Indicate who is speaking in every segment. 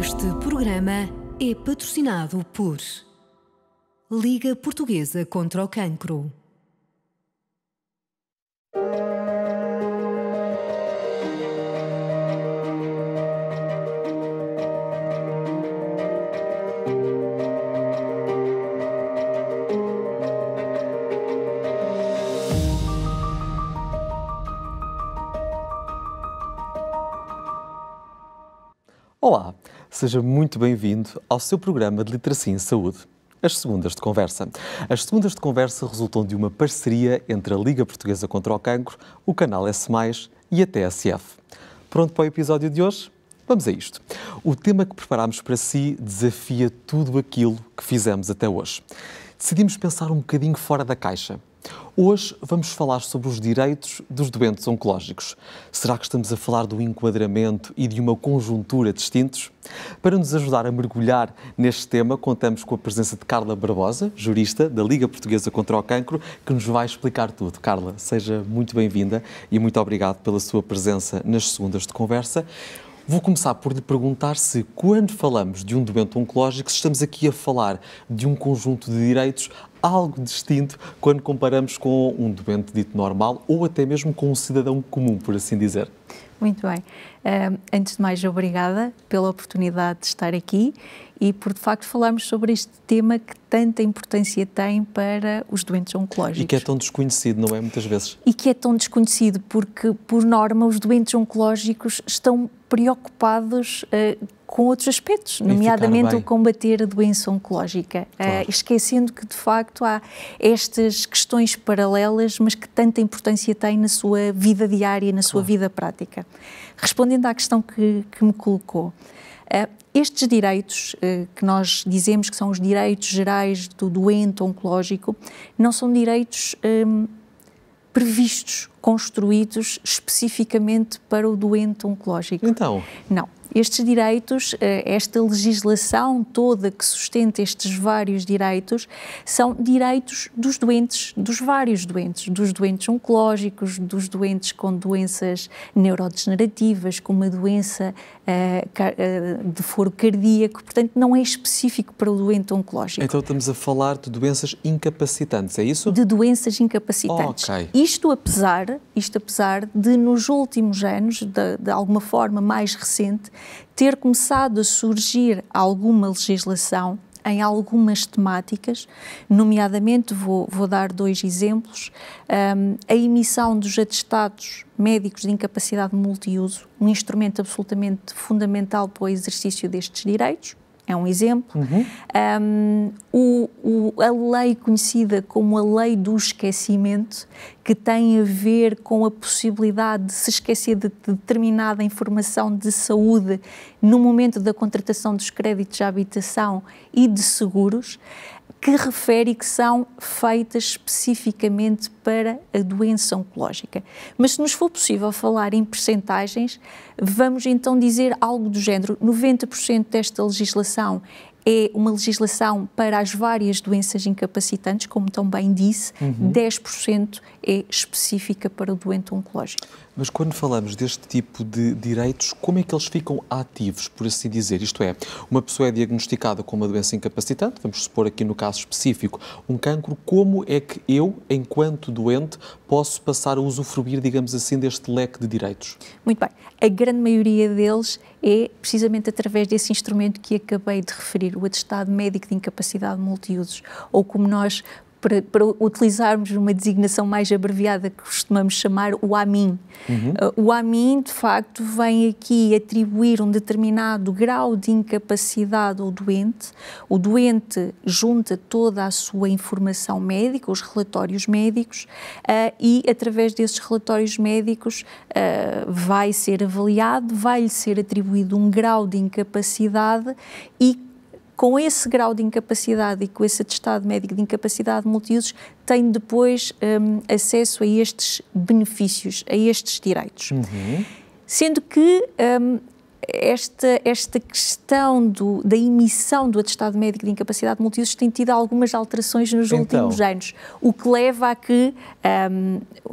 Speaker 1: Este programa é patrocinado por Liga Portuguesa contra o Cancro.
Speaker 2: Olá, seja muito bem-vindo ao seu programa de Literacia em Saúde, As Segundas de Conversa. As Segundas de Conversa resultam de uma parceria entre a Liga Portuguesa contra o Cancro, o canal S+, e a TSF. Pronto para o episódio de hoje? Vamos a isto. O tema que preparámos para si desafia tudo aquilo que fizemos até hoje. Decidimos pensar um bocadinho fora da caixa. Hoje vamos falar sobre os direitos dos doentes oncológicos. Será que estamos a falar do enquadramento e de uma conjuntura distintos? Para nos ajudar a mergulhar neste tema, contamos com a presença de Carla Barbosa, jurista da Liga Portuguesa contra o Cancro, que nos vai explicar tudo. Carla, seja muito bem-vinda e muito obrigado pela sua presença nas Segundas de Conversa. Vou começar por lhe perguntar se, quando falamos de um doente oncológico, estamos aqui a falar de um conjunto de direitos algo distinto quando comparamos com um doente dito normal ou até mesmo com um cidadão comum, por assim dizer.
Speaker 3: Muito bem. Antes de mais, obrigada pela oportunidade de estar aqui e por, de facto, falarmos sobre este tema que tanta importância tem para os doentes oncológicos.
Speaker 2: E que é tão desconhecido, não é? Muitas vezes.
Speaker 3: E que é tão desconhecido porque, por norma, os doentes oncológicos estão preocupados com outros aspectos, nomeadamente o combater a doença oncológica, claro. Esquecendo que, de facto, há estas questões paralelas, mas que tanta importância têm na sua vida diária, na sua vida prática. Respondendo à questão que me colocou, estes direitos que nós dizemos que são os direitos gerais do doente oncológico, não são direitos previstos, construídos especificamente para o doente oncológico.
Speaker 2: Então?
Speaker 3: Não. Estes direitos, esta legislação toda que sustenta estes vários direitos, são direitos dos doentes, dos vários doentes, dos doentes oncológicos, dos doentes com doenças neurodegenerativas, com uma doença de foro cardíaco, portanto não é específico para o doente oncológico.
Speaker 2: Então estamos a falar de doenças incapacitantes, é isso?
Speaker 3: De doenças incapacitantes.
Speaker 2: Okay.
Speaker 3: Isto apesar de nos últimos anos, de alguma forma mais recente, ter começado a surgir alguma legislação em algumas temáticas, nomeadamente, vou dar dois exemplos, a emissão dos atestados médicos de incapacidade multiuso, um instrumento absolutamente fundamental para o exercício destes direitos, é um exemplo. A lei conhecida como a lei do esquecimento, que tem a ver com a possibilidade de se esquecer de determinada informação de saúde no momento da contratação dos créditos de habitação e de seguros, que refere que são feitas especificamente para a doença oncológica. Mas se nos for possível falar em percentagens, vamos então dizer algo do género: 90% desta legislação é uma legislação para as várias doenças incapacitantes, como também disse, 10% é específica para o doente oncológico.
Speaker 2: Mas quando falamos deste tipo de direitos, como é que eles ficam ativos, por assim dizer? Isto é, uma pessoa é diagnosticada com uma doença incapacitante, vamos supor aqui no caso específico um cancro, como é que eu, enquanto doente, posso passar a usufruir, digamos assim, deste leque de direitos?
Speaker 3: Muito bem. A grande maioria deles é precisamente através desse instrumento que acabei de referir, o atestado médico de incapacidade multiusos, ou como nós, para utilizarmos uma designação mais abreviada que costumamos chamar o AMIN. O AMIN, de facto, vem aqui atribuir um determinado grau de incapacidade ao doente. O doente junta toda a sua informação médica, os relatórios médicos, e através desses relatórios médicos vai ser avaliado, vai-lhe ser atribuído um grau de incapacidade e com esse grau de incapacidade e com esse atestado médico de incapacidade multiusos, tem depois acesso a estes benefícios, a estes direitos. Sendo que esta questão da emissão do atestado médico de incapacidade multiusos tem tido algumas alterações nos últimos anos, o que leva a que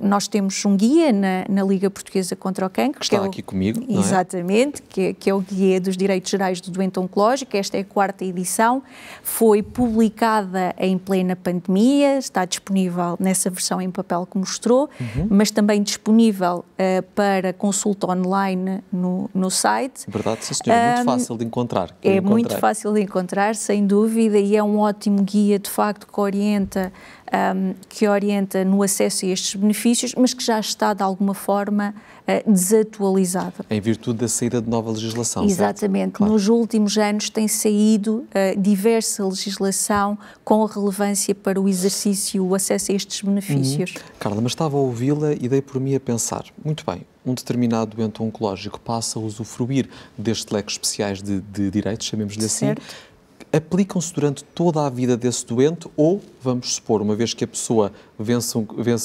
Speaker 3: nós temos um guia na Liga Portuguesa contra o Cancro.
Speaker 2: Que está aqui comigo, não é?
Speaker 3: Exatamente, que é o Guia dos Direitos Gerais do Doente Oncológico. Esta é a 4ª edição, foi publicada em plena pandemia, está disponível nessa versão em papel que mostrou, mas também disponível para consulta online no site.
Speaker 2: Verdade, sim senhor, é muito fácil de encontrar.
Speaker 3: É muito fácil de encontrar, sem dúvida, e é um ótimo guia, de facto, que orienta no acesso a estes benefícios, mas que já está, de alguma forma, desatualizado.
Speaker 2: Em virtude da saída de nova legislação,
Speaker 3: exatamente.
Speaker 2: Claro.
Speaker 3: Nos últimos anos tem saído diversa legislação com relevância para o exercício, o acesso a estes benefícios.
Speaker 2: Carla, mas estava a ouvi-la e dei por mim a pensar, muito bem, um determinado doente oncológico passa a usufruir deste leque especiais de direitos, chamemos-lhe assim, aplicam-se durante toda a vida desse doente ou, vamos supor, uma vez que a pessoa vence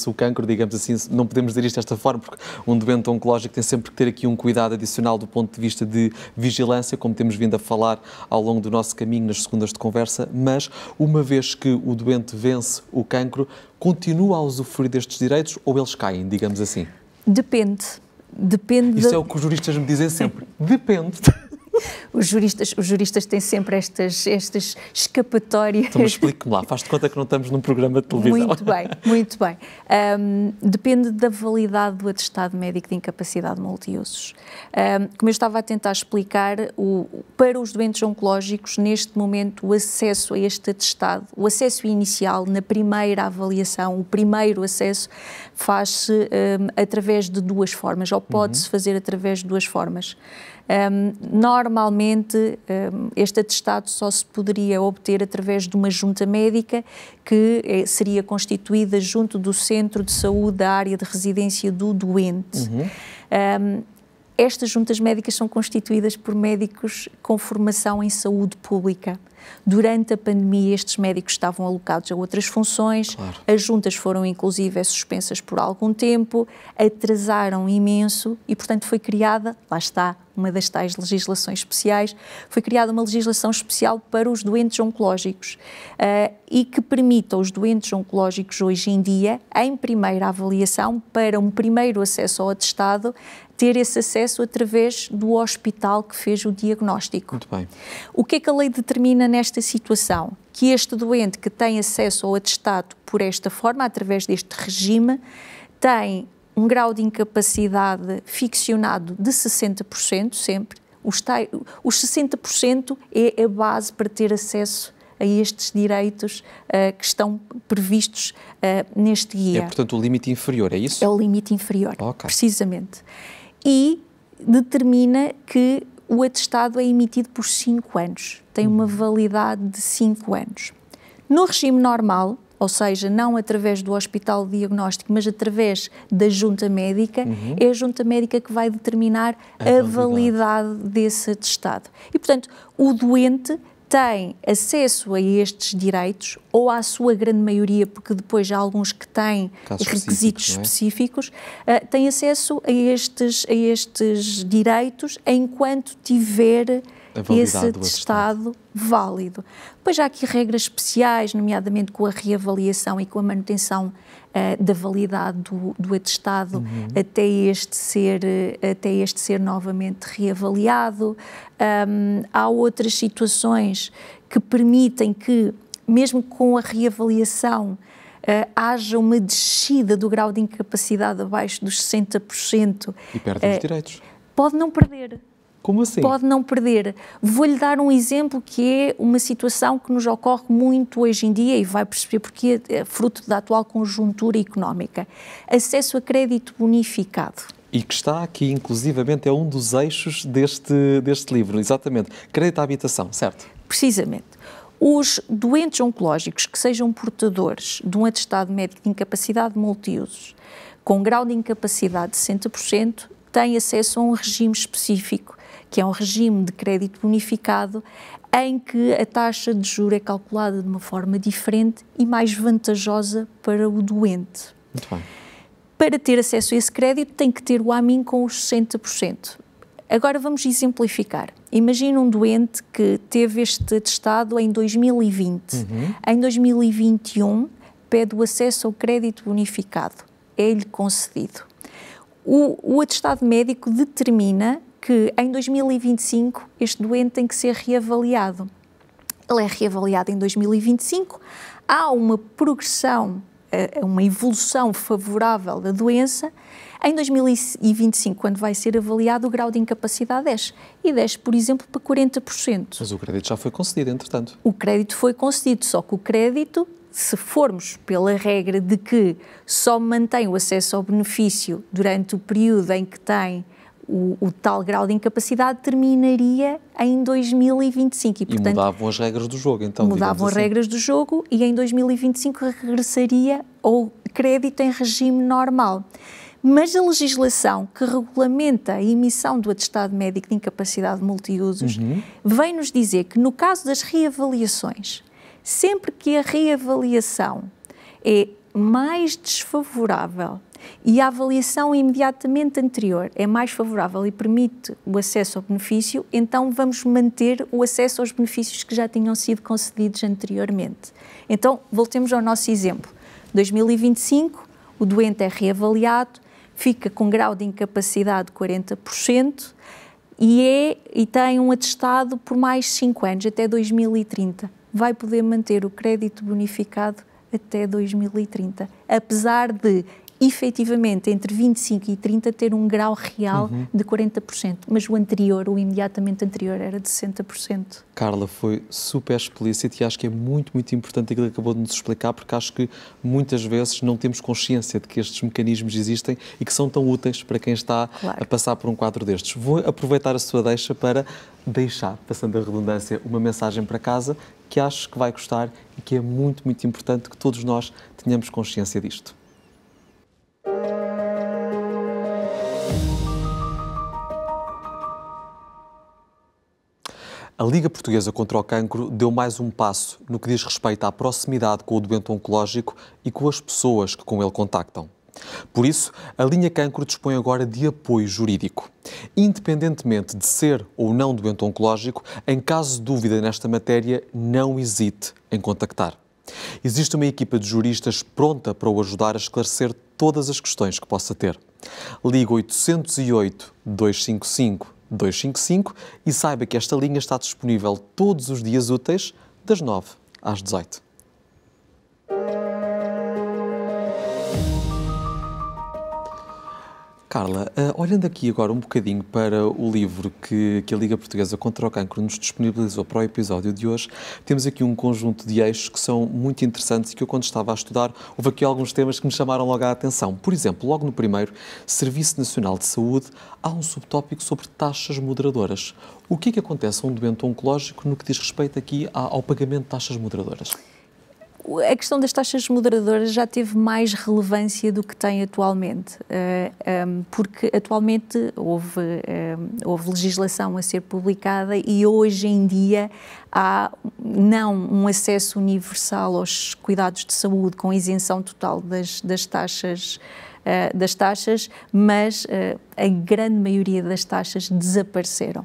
Speaker 2: o cancro, digamos assim, não podemos dizer isto desta forma, porque um doente oncológico tem sempre que ter aqui um cuidado adicional do ponto de vista de vigilância, como temos vindo a falar ao longo do nosso caminho nas segundas de conversa, mas uma vez que o doente vence o cancro, continua a usufruir destes direitos ou eles caem, digamos assim?
Speaker 3: Depende.
Speaker 2: Isso é o que os juristas me dizem sempre. Depende.
Speaker 3: Os juristas têm sempre estas escapatórias.
Speaker 2: Então, mas explique-me lá, faz de conta que não estamos num programa de televisão.
Speaker 3: Muito bem. Depende da validade do atestado médico de incapacidade multiusos. Como eu estava a tentar explicar, para os doentes oncológicos, neste momento, o acesso a este atestado, o acesso inicial, na primeira avaliação, o primeiro acesso, faz-se através de duas formas, ou pode-se fazer através de duas formas. Normalmente, este atestado só se poderia obter através de uma junta médica que seria constituída junto do centro de saúde da área de residência do doente. Estas juntas médicas são constituídas por médicos com formação em saúde pública. Durante a pandemia, estes médicos estavam alocados a outras funções, as juntas foram inclusive suspensas por algum tempo, atrasaram imenso e, portanto, foi criada, lá está, uma das tais legislações especiais, foi criada uma legislação especial para os doentes oncológicos e que permite aos doentes oncológicos hoje em dia, em primeira avaliação, para um primeiro acesso ao atestado, ter esse acesso através do hospital que fez o diagnóstico.
Speaker 2: Muito bem.
Speaker 3: O que é que a lei determina nesta situação? Que este doente que tem acesso ao atestado por esta forma, através deste regime, tem um grau de incapacidade ficcionado de 60% sempre. Os 60% é a base para ter acesso a estes direitos que estão previstos neste guia.
Speaker 2: É, portanto, o limite inferior, é isso?
Speaker 3: É o limite inferior, precisamente. E determina que o atestado é emitido por 5 anos, tem uma validade de 5 anos. No regime normal, ou seja, não através do hospital de diagnóstico, mas através da junta médica, é a junta médica que vai determinar a validade desse atestado. E, portanto, o doente tem acesso a estes direitos, ou à sua grande maioria, porque depois há alguns que têm requisitos específicos, tem acesso a estes direitos enquanto tiver esse atestado válido. Depois há aqui regras especiais, nomeadamente com a reavaliação e com a manutenção da validade do atestado até este ser novamente reavaliado. Há outras situações que permitem que, mesmo com a reavaliação, haja uma descida do grau de incapacidade abaixo dos 60%.
Speaker 2: E perde os direitos.
Speaker 3: Pode não perder.
Speaker 2: Como assim?
Speaker 3: Pode não perder. Vou-lhe dar um exemplo que é uma situação que nos ocorre muito hoje em dia e vai perceber porque é fruto da atual conjuntura económica. Acesso a crédito bonificado.
Speaker 2: E que está aqui, inclusivamente, é um dos eixos deste livro, exatamente. Crédito à habitação, certo?
Speaker 3: Precisamente. Os doentes oncológicos que sejam portadores de um atestado médico de incapacidade multiusos com grau de incapacidade de 60% têm acesso a um regime específico, que é um regime de crédito bonificado, em que a taxa de juros é calculada de uma forma diferente e mais vantajosa para o doente.
Speaker 2: Muito bem.
Speaker 3: Para ter acesso a esse crédito tem que ter o AMIN com os 60%. Agora vamos exemplificar. Imagina um doente que teve este atestado em 2020. Em 2021, pede o acesso ao crédito bonificado. É-lhe concedido. O atestado médico determina que em 2025 este doente tem que ser reavaliado. Ele é reavaliado em 2025, há uma progressão, uma evolução favorável da doença. Em 2025, quando vai ser avaliado, o grau de incapacidade desce. E desce, por exemplo, para 40%.
Speaker 2: Mas o crédito já foi concedido, entretanto.
Speaker 3: O crédito foi concedido, só que o crédito, se formos pela regra de que só mantém o acesso ao benefício durante o período em que tem o tal grau de incapacidade, terminaria em 2025.
Speaker 2: E, portanto, mudavam as regras do jogo, então,
Speaker 3: mudavam as regras do jogo e em 2025 regressaria ao crédito em regime normal. Mas a legislação que regulamenta a emissão do atestado médico de incapacidade multiusos vem-nos dizer que, no caso das reavaliações, sempre que a reavaliação é mais desfavorável e a avaliação imediatamente anterior é mais favorável e permite o acesso ao benefício, então vamos manter o acesso aos benefícios que já tinham sido concedidos anteriormente. Então, voltemos ao nosso exemplo. 2025, o doente é reavaliado, fica com grau de incapacidade de 40% e tem um atestado por mais 5 anos, até 2030. Vai poder manter o crédito bonificado até 2030, apesar de, efetivamente, entre 25 e 30 ter um grau real de 40%, mas o anterior, o imediatamente anterior, era de 60%.
Speaker 2: Carla, foi super explícito e acho que é muito, muito importante aquilo que acabou de nos explicar, porque acho que muitas vezes não temos consciência de que estes mecanismos existem e que são tão úteis para quem está a passar por um quadro destes. Vou aproveitar a sua deixa para deixar, passando a redundância, uma mensagem para casa que acho que vai gostar e que é muito, muito importante que todos nós tenhamos consciência disto. A Liga Portuguesa contra o Cancro deu mais um passo no que diz respeito à proximidade com o doente oncológico e com as pessoas que com ele contactam. Por isso, a linha Cancro dispõe agora de apoio jurídico. Independentemente de ser ou não doente oncológico, em caso de dúvida nesta matéria, não hesite em contactar. Existe uma equipa de juristas pronta para o ajudar a esclarecer todas as questões que possa ter. Ligue 808 255 255 e saiba que esta linha está disponível todos os dias úteis, das 9 às 18. Carla, olhando aqui agora um bocadinho para o livro que a Liga Portuguesa contra o Cancro nos disponibilizou para o episódio de hoje, temos aqui um conjunto de eixos que são muito interessantes e que eu, quando estava a estudar, houve aqui alguns temas que me chamaram logo a atenção. Por exemplo, logo no primeiro, Serviço Nacional de Saúde, há um subtópico sobre taxas moderadoras. O que é que acontece a um doente oncológico no que diz respeito aqui ao pagamento de taxas moderadoras?
Speaker 3: A questão das taxas moderadoras já teve mais relevância do que tem atualmente, porque atualmente houve legislação a ser publicada e hoje em dia há não um acesso universal aos cuidados de saúde com isenção total das taxas, mas a grande maioria das taxas desapareceram.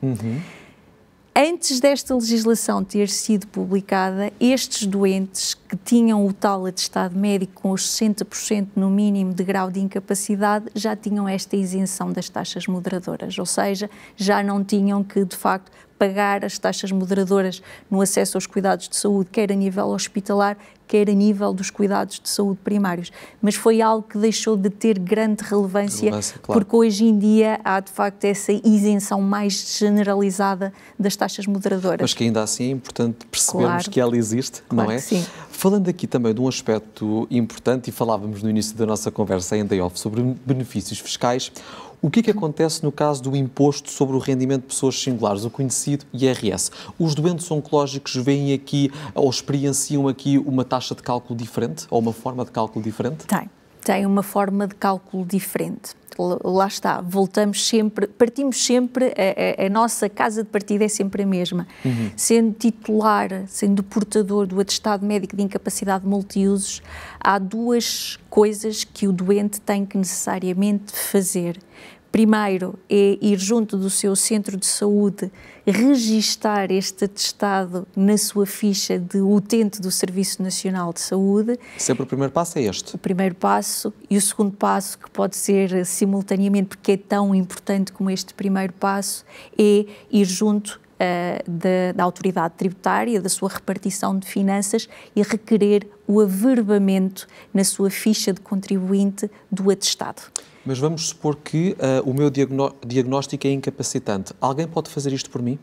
Speaker 3: Antes desta legislação ter sido publicada, estes doentes que tinham o tal atestado médico com os 60% no mínimo de grau de incapacidade já tinham esta isenção das taxas moderadoras, ou seja, já não tinham que, de facto, pagar as taxas moderadoras no acesso aos cuidados de saúde, quer a nível hospitalar, quer a nível dos cuidados de saúde primários. Mas foi algo que deixou de ter grande relevância, claro, porque hoje em dia há, de facto, essa isenção mais generalizada das taxas moderadoras.
Speaker 2: Mas que ainda assim é importante percebermos que ela existe,
Speaker 3: claro,
Speaker 2: não é?
Speaker 3: Sim.
Speaker 2: Falando aqui também de um aspecto importante, e falávamos no início da nossa conversa em day off sobre benefícios fiscais, o que é que acontece no caso do imposto sobre o rendimento de pessoas singulares, o conhecido IRS? Os doentes oncológicos veem aqui ou experienciam aqui uma taxa de cálculo diferente ou uma forma de cálculo diferente?
Speaker 3: Tem uma forma de cálculo diferente. Lá está, partimos sempre, a nossa casa de partida é sempre a mesma. Sendo titular, sendo portador do atestado médico de incapacidade multiusos, há duas coisas que o doente tem que necessariamente fazer. primeiro é ir junto do seu centro de saúde, registar este atestado na sua ficha de utente do Serviço Nacional de Saúde.
Speaker 2: Sempre o primeiro passo é este?
Speaker 3: O primeiro passo, e o segundo passo, que pode ser simultaneamente, porque é tão importante como este primeiro passo, é ir junto da autoridade tributária, da sua repartição de finanças, e requerer o averbamento na sua ficha de contribuinte do atestado.
Speaker 2: Mas vamos supor que o meu diagnóstico é incapacitante. Alguém pode fazer isto por mim?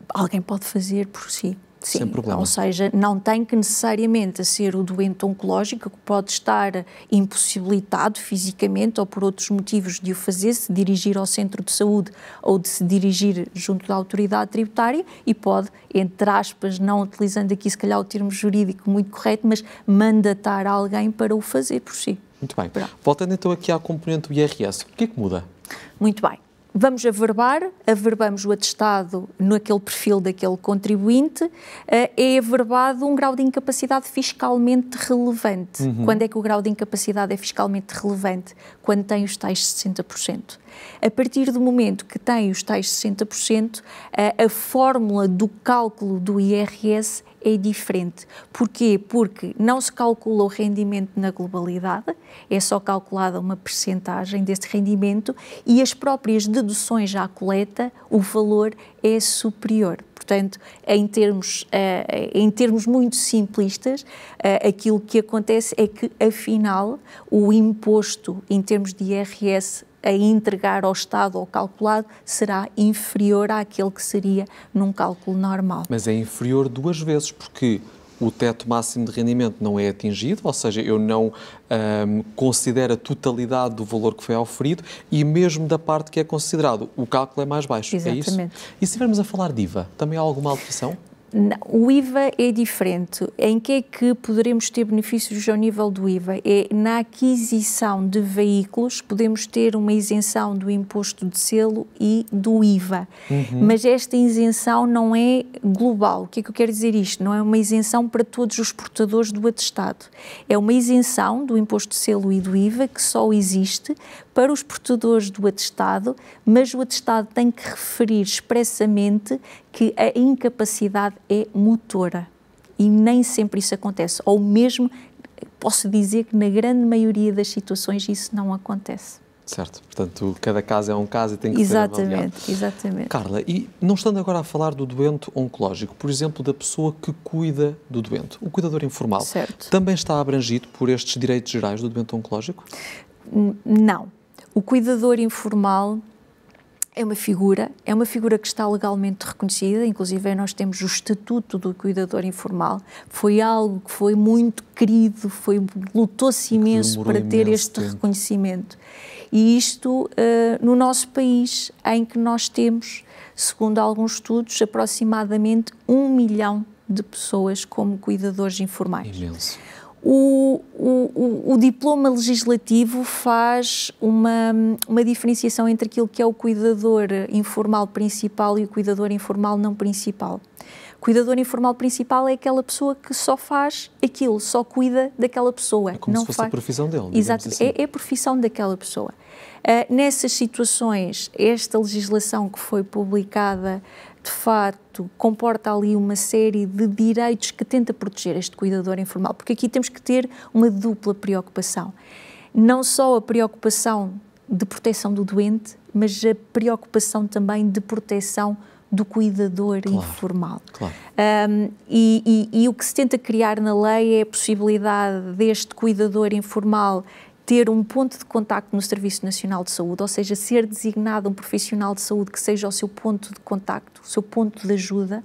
Speaker 3: Alguém pode fazer por si. Sim,
Speaker 2: sem problema.
Speaker 3: Ou seja, não tem que necessariamente ser o doente oncológico, que pode estar impossibilitado fisicamente ou por outros motivos de o fazer, se dirigir ao centro de saúde ou de se dirigir junto da autoridade tributária, e pode, entre aspas, não utilizando aqui se calhar o termo jurídico muito correto, mas mandatar alguém para o fazer por si.
Speaker 2: Muito bem. Voltando então aqui à componente do IRS, o que é que muda?
Speaker 3: Muito bem. Vamos averbamos o atestado naquele perfil daquele contribuinte, é averbado um grau de incapacidade fiscalmente relevante. Quando é que o grau de incapacidade é fiscalmente relevante? Quando tem os tais 60%. A partir do momento que tem os tais 60%, a fórmula do cálculo do IRS é diferente. Porquê? Porque não se calcula o rendimento na globalidade, é só calculada uma percentagem desse rendimento, e as próprias deduções à coleta, o valor é superior. Portanto, em termos muito simplistas, aquilo que acontece é que, afinal, o imposto em termos de IRS a entregar ao Estado ou calculado será inferior àquele que seria num cálculo normal.
Speaker 2: Mas é inferior duas vezes, porque o teto máximo de rendimento não é atingido, ou seja, eu não considero a totalidade do valor que foi oferido, e mesmo da parte que é considerado, o cálculo é mais baixo.
Speaker 3: Exatamente.
Speaker 2: É isso? E se estivermos a falar de IVA, também há alguma alteração?
Speaker 3: Não, o IVA é diferente. Em que é que poderemos ter benefícios ao nível do IVA? É na aquisição de veículos, podemos ter uma isenção do imposto de selo e do IVA. Mas esta isenção não é global. O que é que eu quero dizer isto? Não é uma isenção para todos os portadores do atestado. É uma isenção do imposto de selo e do IVA que só existe para os portadores do atestado, mas o atestado tem que referir expressamente que a incapacidade é motora, e nem sempre isso acontece, ou mesmo posso dizer que na grande maioria das situações isso não acontece.
Speaker 2: Certo, portanto, cada caso é um caso e tem que ser avaliado.
Speaker 3: Exatamente.
Speaker 2: Carla, e não estando agora a falar do doente oncológico, por exemplo, da pessoa que cuida do doente, o cuidador informal,
Speaker 3: certo,
Speaker 2: também está abrangido por estes direitos gerais do doente oncológico?
Speaker 3: Não. O cuidador informal é uma figura que está legalmente reconhecida, inclusive nós temos o Estatuto do Cuidador Informal, foi algo que foi muito querido, lutou-se imenso para ter este reconhecimento. E isto no nosso país, em que nós temos, segundo alguns estudos, aproximadamente 1 milhão de pessoas como cuidadores informais.
Speaker 2: Imenso.
Speaker 3: O diploma legislativo faz uma diferenciação entre aquilo que é o cuidador informal principal e o cuidador informal não principal. O cuidador informal principal é aquela pessoa que só faz aquilo, só cuida daquela pessoa.
Speaker 2: É como
Speaker 3: não
Speaker 2: se fosse
Speaker 3: faz...
Speaker 2: a profissão dele.
Speaker 3: Exato,
Speaker 2: assim.
Speaker 3: é a profissão daquela pessoa. Nessas situações, esta legislação que foi publicada, de facto, comporta ali uma série de direitos que tenta proteger este cuidador informal, porque aqui temos que ter uma dupla preocupação. Não só a preocupação de proteção do doente, mas a preocupação também de proteção do cuidador informal.
Speaker 2: Claro.
Speaker 3: E o que se tenta criar na lei é a possibilidade deste cuidador informal ter um ponto de contacto no Serviço Nacional de Saúde, ou seja, ser designado um profissional de saúde que seja o seu ponto de contacto, o seu ponto de ajuda,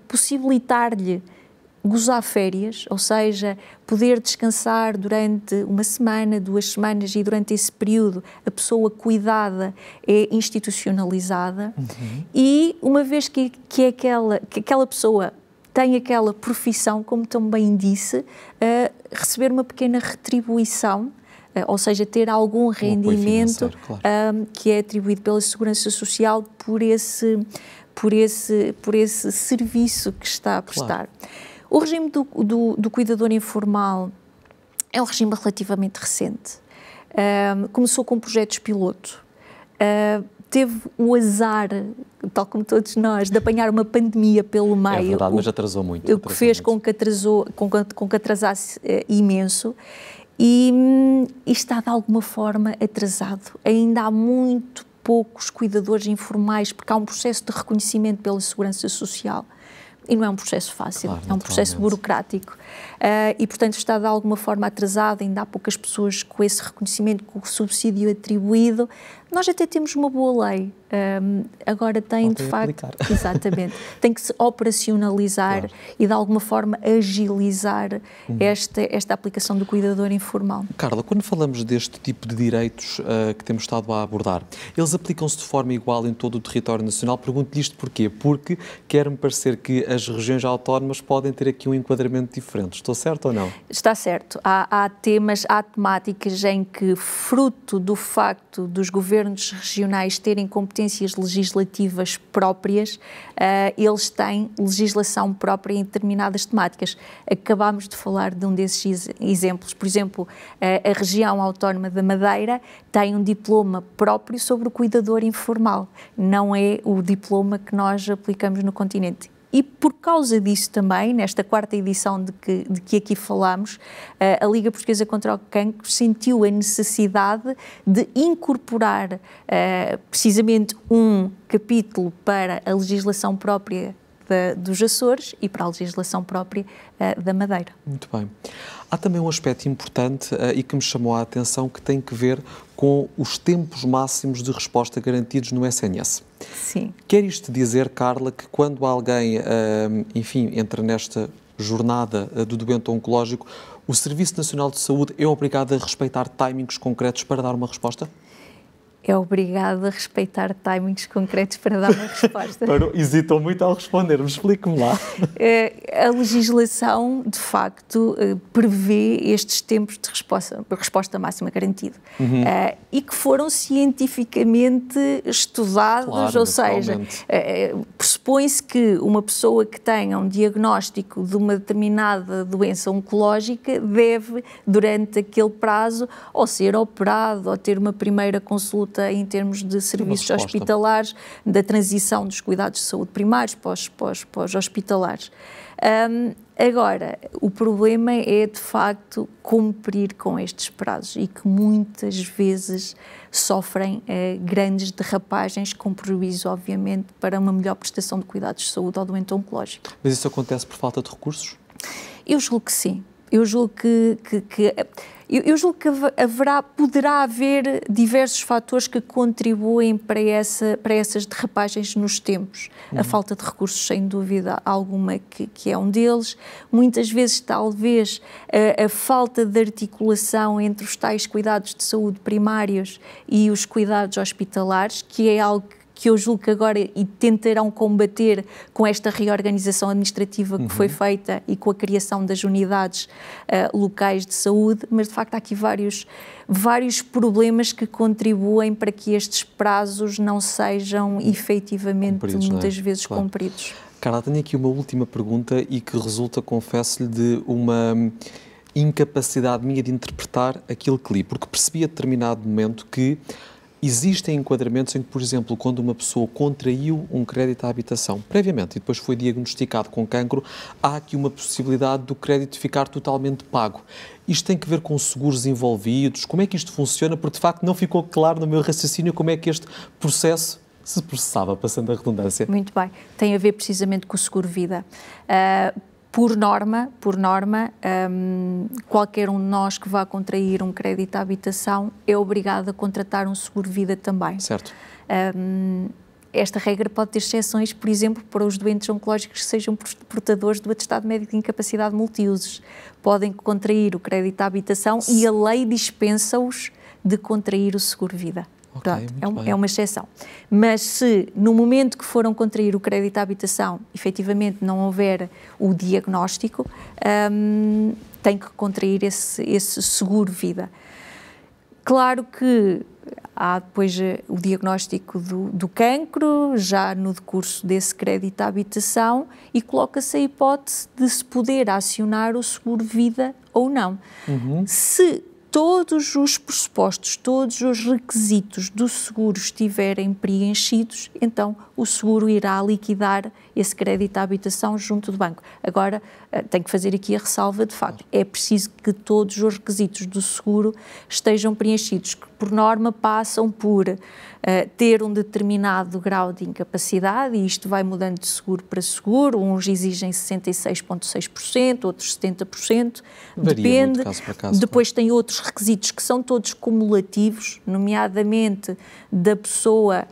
Speaker 3: possibilitar-lhe gozar férias, ou seja, poder descansar durante uma semana, 2 semanas, e durante esse período a pessoa cuidada é institucionalizada, e uma vez que aquela pessoa tem aquela profissão, como também disse, receber uma pequena retribuição, ou seja, ter algum rendimento que é atribuído pela Segurança Social por esse serviço que está a prestar. Claro. O regime do cuidador informal é um regime relativamente recente. começou com projetos piloto. Teve o azar, tal como todos nós, de apanhar uma pandemia pelo meio.
Speaker 2: É verdade, mas atrasou muito.
Speaker 3: O que fez com que atrasasse imenso e está de alguma forma atrasado. Ainda há muito poucos cuidadores informais, porque há um processo de reconhecimento pela Segurança Social. E não é um processo fácil,
Speaker 2: claro,
Speaker 3: é um processo burocrático. E, portanto, está de alguma forma atrasado, ainda há poucas pessoas com esse reconhecimento, com o subsídio atribuído. Nós até temos uma boa lei, agora tem de facto, exatamente, tem que se operacionalizar, claro, e de alguma forma agilizar esta aplicação do cuidador informal.
Speaker 2: Carla, quando falamos deste tipo de direitos que temos estado a abordar, eles aplicam-se de forma igual em todo o território nacional? Pergunto-lhe isto porquê? Porque quer-me parecer que as regiões autónomas podem ter aqui um enquadramento diferente. Estou certo ou não?
Speaker 3: Está certo. Há temáticas em que, fruto do facto dos governos regionais terem competências legislativas próprias, eles têm legislação própria em determinadas temáticas. Acabámos de falar de um desses exemplos. Por exemplo, a região autónoma da Madeira tem um diploma próprio sobre o cuidador informal. Não é o diploma que nós aplicamos no continente. E por causa disso também, nesta 4ª edição de que aqui falamos, a Liga Portuguesa contra o Cancro sentiu a necessidade de incorporar precisamente um capítulo para a legislação própria dos Açores e para a legislação própria da Madeira.
Speaker 2: Muito bem. Há também um aspecto importante e que me chamou a atenção, que tem que ver com os tempos máximos de resposta garantidos no SNS.
Speaker 3: Sim.
Speaker 2: Quer isto dizer, Carla, que quando alguém, enfim, entra nesta jornada do doente oncológico, o Serviço Nacional de Saúde é obrigado a respeitar timings concretos para dar uma resposta?
Speaker 3: É obrigado a respeitar timings concretos para dar uma resposta.
Speaker 2: Hesitam muito ao responder, mas explique-me lá.
Speaker 3: A legislação, de facto, prevê estes tempos de resposta máxima garantida, e que foram cientificamente estudados,
Speaker 2: claro,
Speaker 3: ou seja, pressupõe-se que uma pessoa que tenha um diagnóstico de uma determinada doença oncológica deve, durante aquele prazo, ou ser operado, ou ter uma primeira consulta em termos de serviços hospitalares, da transição dos cuidados de saúde primários pós-hospitalares. Agora, o problema é, de facto, cumprir com estes prazos e que muitas vezes sofrem grandes derrapagens, com prejuízo, obviamente, para uma melhor prestação de cuidados de saúde ao doente oncológico.
Speaker 2: Mas isso acontece por falta de recursos?
Speaker 3: Eu julgo que sim. Eu julgo que poderá haver diversos fatores que contribuem para essas derrapagens nos tempos. A falta de recursos, sem dúvida alguma, que é um deles. Muitas vezes, talvez, a falta de articulação entre os tais cuidados de saúde primários e os cuidados hospitalares, que é algo que eu julgo que agora e tentarão combater com esta reorganização administrativa que foi feita e com a criação das unidades locais de saúde, mas de facto há aqui vários problemas que contribuem para que estes prazos não sejam efetivamente muitas vezes cumpridos.
Speaker 2: Carla, tenho aqui uma última pergunta e que resulta, confesso-lhe, de uma incapacidade minha de interpretar aquilo que li, porque percebi a determinado momento que existem enquadramentos em que, por exemplo, quando uma pessoa contraiu um crédito à habitação previamente e depois foi diagnosticado com cancro, há aqui uma possibilidade do crédito ficar totalmente pago. Isto tem que ver com seguros envolvidos? Como é que isto funciona? Porque, de facto, não ficou claro no meu raciocínio como é que este processo se processava, passando a redundância.
Speaker 3: Muito bem. Tem a ver precisamente com o seguro-vida. Por norma, qualquer um de nós que vá contrair um crédito à habitação é obrigado a contratar um seguro-vida também.
Speaker 2: Certo.
Speaker 3: Esta regra pode ter exceções, por exemplo, para os doentes oncológicos que sejam portadores do atestado médico de incapacidade multiusos. Podem contrair o crédito à habitação e a lei dispensa-os de contrair o seguro-vida.
Speaker 2: Okay,
Speaker 3: é uma exceção. Mas se no momento que foram contrair o crédito à habitação, efetivamente não houver o diagnóstico, tem que contrair esse seguro-vida. Claro que há depois o diagnóstico do cancro, já no decurso desse crédito à habitação, e coloca-se a hipótese de se poder acionar o seguro-vida ou não. Se todos os pressupostos, todos os requisitos do seguro estiverem preenchidos, então o seguro irá liquidar esse crédito à habitação junto do banco. Agora, tenho que fazer aqui a ressalva de facto, é preciso que todos os requisitos do seguro estejam preenchidos, que por norma passam por ter um determinado grau de incapacidade, e isto vai mudando de seguro para seguro, uns exigem 66,6%, outros 70%, depende.
Speaker 2: Caso para caso,
Speaker 3: depois tem outros requisitos que são todos cumulativos, nomeadamente da pessoa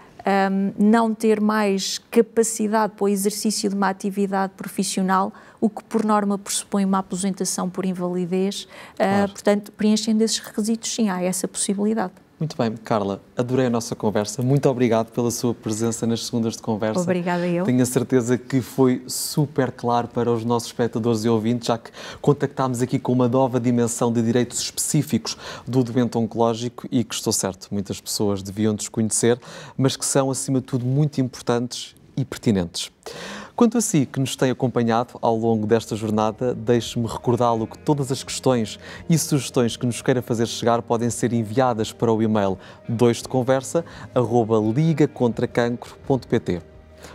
Speaker 3: não ter mais capacidade para o exercício de uma atividade profissional, o que por norma pressupõe uma aposentação por invalidez.
Speaker 2: Claro.
Speaker 3: Portanto, preenchendo esses requisitos, sim, há essa possibilidade.
Speaker 2: Muito bem, Carla, adorei a nossa conversa. Muito obrigado pela sua presença nas segundas de conversa.
Speaker 3: Obrigada eu.
Speaker 2: Tenho a certeza que foi super claro para os nossos espectadores e ouvintes, já que contactámos aqui com uma nova dimensão de direitos específicos do doente oncológico e que, estou certo, muitas pessoas deviam desconhecer, mas que são, acima de tudo, muito importantes e pertinentes. Quanto a si, que nos tem acompanhado ao longo desta jornada, deixe-me recordá-lo que todas as questões e sugestões que nos queira fazer chegar podem ser enviadas para o e-mail 2deconversa@ligacontracancro.pt.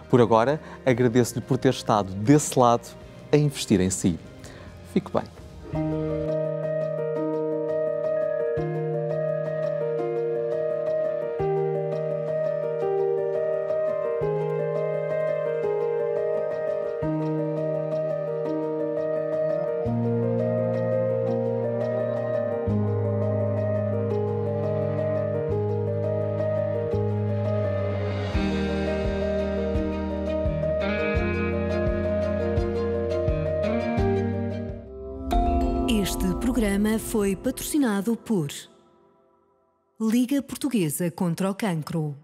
Speaker 2: Por agora, agradeço-lhe por ter estado desse lado a investir em si. Fique bem.
Speaker 1: Este programa foi patrocinado por Liga Portuguesa contra o Cancro.